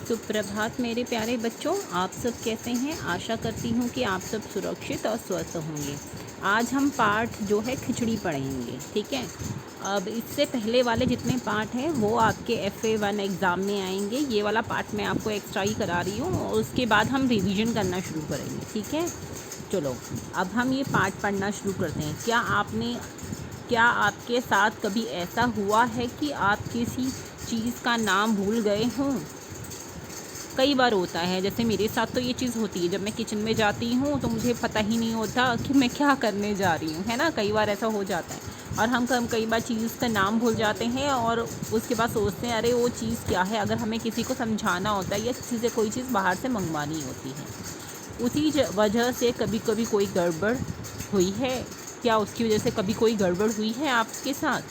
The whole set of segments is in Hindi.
सुप्रभात मेरे प्यारे बच्चों, आप सब कैसे हैं। आशा करती हूँ कि आप सब सुरक्षित और स्वस्थ होंगे। आज हम पाठ जो है खिचड़ी पढ़ेंगे, ठीक है। अब इससे पहले वाले जितने पाठ हैं वो आपके FA1 एग्ज़ाम में आएंगे। ये वाला पाठ मैं आपको एक्स्ट्रा ही करा रही हूँ और उसके बाद हम रिवीजन करना शुरू करेंगे, ठीक है। चलो अब हम ये पाठ पढ़ना शुरू करते हैं। क्या आपके साथ कभी ऐसा हुआ है कि आप किसी चीज़ का नाम भूल गए हों। कई बार होता है, जैसे मेरे साथ तो ये चीज़ होती है, जब मैं किचन में जाती हूँ तो मुझे पता ही नहीं होता कि मैं क्या करने जा रही हूँ, है ना। कई बार ऐसा हो जाता है और हम कई बार चीज़ का नाम भूल जाते हैं और उसके बाद सोचते हैं अरे वो चीज़ क्या है। अगर हमें किसी को समझाना होता है या किसी से कोई चीज़ बाहर से मंगवानी होती है, उसी वजह से कभी कभी कोई गड़बड़ हुई है। क्या उसकी वजह से कभी कोई गड़बड़ हुई है आपके साथ।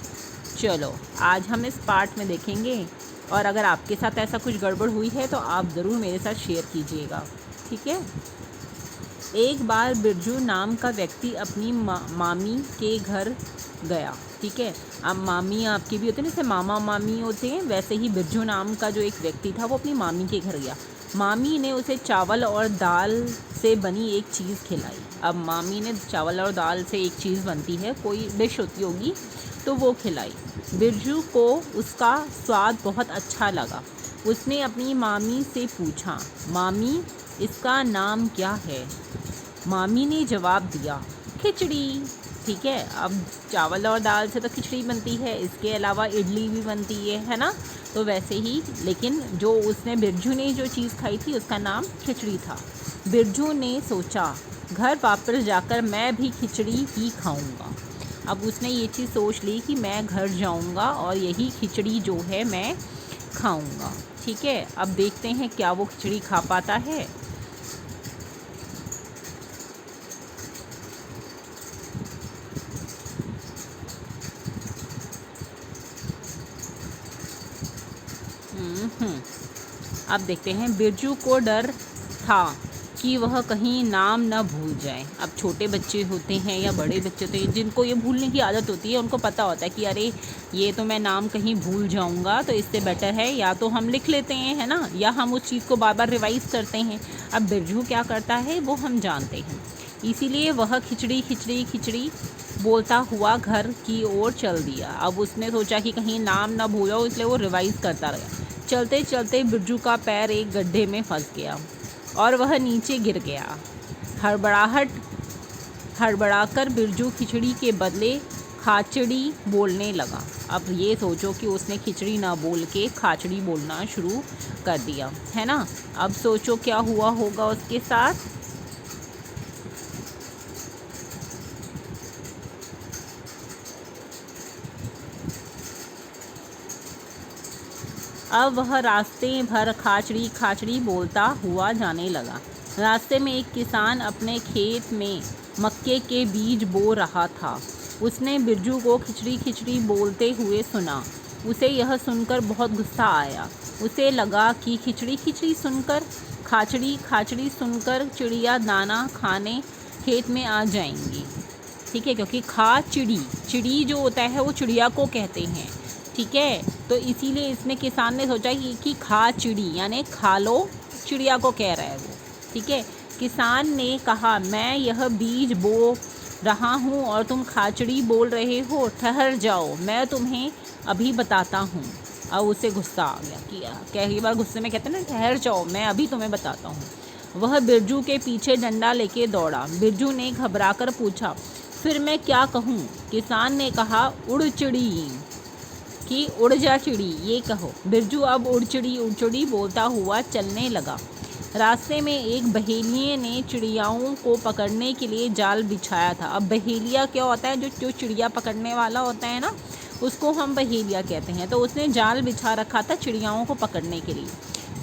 चलो आज हम इस पार्ट में देखेंगे और अगर आपके साथ ऐसा कुछ गड़बड़ हुई है तो आप ज़रूर मेरे साथ शेयर कीजिएगा, ठीक है। एक बार बिरजू नाम का व्यक्ति अपनी मामी के घर गया, ठीक है। अब मामी आपकी भी होती है ना, जैसे मामा मामी होते हैं, वैसे ही बिरजू नाम का जो एक व्यक्ति था वो अपनी मामी के घर गया। मामी ने उसे चावल और दाल से बनी एक चीज़ खिलाई। अब मामी ने चावल और दाल से एक चीज़ बनती है, कोई डिश होती होगी, तो वो खिलाई। बिरजू को उसका स्वाद बहुत अच्छा लगा। उसने अपनी मामी से पूछा, मामी इसका नाम क्या है। मामी ने जवाब दिया, खिचड़ी, ठीक है। अब चावल और दाल से तो खिचड़ी बनती है, इसके अलावा इडली भी बनती है ना। तो वैसे ही, लेकिन जो बिरजू ने जो चीज़ खाई थी उसका नाम खिचड़ी था। बिरजू ने सोचा घर वापस जाकर मैं भी खिचड़ी ही खाऊंगा। अब उसने ये चीज़ सोच ली कि मैं घर जाऊंगा और यही खिचड़ी जो है मैं खाऊंगा, ठीक है। अब देखते हैं क्या वो खिचड़ी खा पाता है। अब देखते हैं। बिरजू को डर था कि वह कहीं नाम न भूल जाए। अब छोटे बच्चे होते हैं या बड़े बच्चे होते हैं जिनको ये भूलने की आदत होती है, उनको पता होता है कि अरे ये तो मैं नाम कहीं भूल जाऊंगा, तो इससे बेटर है या तो हम लिख लेते हैं, है ना, या हम उस चीज़ को बार बार रिवाइज़ करते हैं। अब बिरजू क्या करता है वो हम जानते हैं, इसीलिए वह खिचड़ी खिचड़ी खिचड़ी बोलता हुआ घर की ओर चल दिया। अब उसने सोचा कि कहीं नाम ना भूलो, इसलिए वो रिवाइज़ करता रहा। चलते चलते बिरजू का पैर एक गड्ढे में फंस गया और वह नीचे गिर गया। हड़बड़ाकर बिरजू खिचड़ी के बदले खाचड़ी बोलने लगा। अब ये सोचो कि उसने खिचड़ी ना बोल के खाचड़ी बोलना शुरू कर दिया, है ना। अब सोचो क्या हुआ होगा उसके साथ। अब वह रास्ते भर खाचड़ी खाचड़ी बोलता हुआ जाने लगा। रास्ते में एक किसान अपने खेत में मक्के के बीज बो रहा था। उसने बिरजू को खिचड़ी खिचड़ी बोलते हुए सुना। उसे यह सुनकर बहुत गुस्सा आया। उसे लगा कि खिचड़ी खिचड़ी सुनकर, खाचड़ी खाचड़ी सुनकर चिड़िया दाना खाने खेत में आ जाएंगी, ठीक है। क्योंकि चिड़ी जो होता है वो चिड़िया को कहते हैं, ठीक है। तो इसीलिए इसने किसान ने सोचा कि खा चिड़ी यानी खा लो, चिड़िया को कह रहा है वो, ठीक है। किसान ने कहा मैं यह बीज बो रहा हूँ और तुम खाचड़ी बोल रहे हो, ठहर जाओ मैं तुम्हें अभी बताता हूँ। अब उसे गुस्सा आ गया कि कई बार गुस्से में कहते हैं ना, ठहर जाओ मैं अभी तुम्हें बताता हूँ। वह बिरजू के पीछे डंडा लेके दौड़ा। बिरजू ने घबराकर पूछा, फिर मैं क्या कहूँ। किसान ने कहा उड़ चिड़ी, कि उड़ जा चिड़ी, ये कहो। बिरजू अब उड़चिड़ी बोलता हुआ चलने लगा। रास्ते में एक बहेलिये ने चिड़ियाओं को पकड़ने के लिए जाल बिछाया था। अब बहेलिया क्या होता है, जो चिड़िया पकड़ने वाला होता है ना, उसको हम बहेलिया कहते हैं। तो उसने जाल बिछा रखा था चिड़ियाओं को पकड़ने के लिए।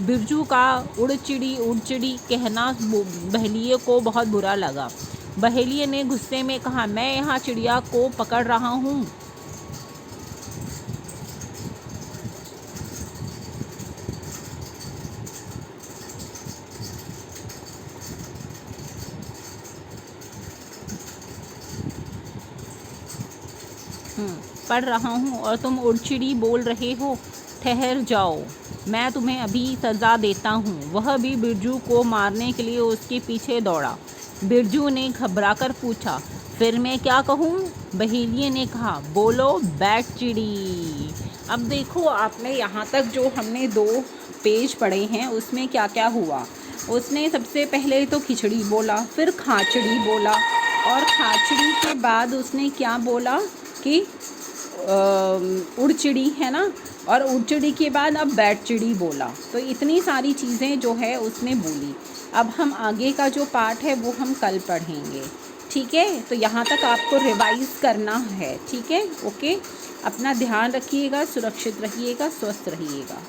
बिरजू का उड़चिड़ी कहना बहेलिये को बहुत बुरा लगा। बहेलिये ने गुस्से में कहा मैं यहाँ चिड़िया को पकड़ रहा हूँ। पढ़ रहा हूँ और तुम उड़चिड़ी बोल रहे हो, ठहर जाओ। मैं तुम्हें अभी सज़ा देता हूँ। वह भी बिरजू को मारने के लिए उसके पीछे दौड़ा। बिरजू ने घबराकर पूछा, फिर मैं क्या कहूँ? बहेलिये ने कहा, बोलो बैठ चिड़ी। अब देखो, आपने यहाँ तक जो हमने 2 पेज पढ़े हैं उसमें क्या क्या हुआ। उसने सबसे पहले तो खिचड़ी बोला, फिर खाचड़ी बोला, और खाचड़ी के बाद उसने क्या बोला कि उड़चिड़ी, है ना, और उड़चिड़ी के बाद अब बैठचिड़ी बोला। तो इतनी सारी चीज़ें जो है उसने बोली। अब हम आगे का जो पार्ट है वो हम कल पढ़ेंगे, ठीक है। तो यहाँ तक आपको रिवाइज़ करना है, ठीक है। ओके, अपना ध्यान रखिएगा, सुरक्षित रहिएगा, स्वस्थ रहिएगा।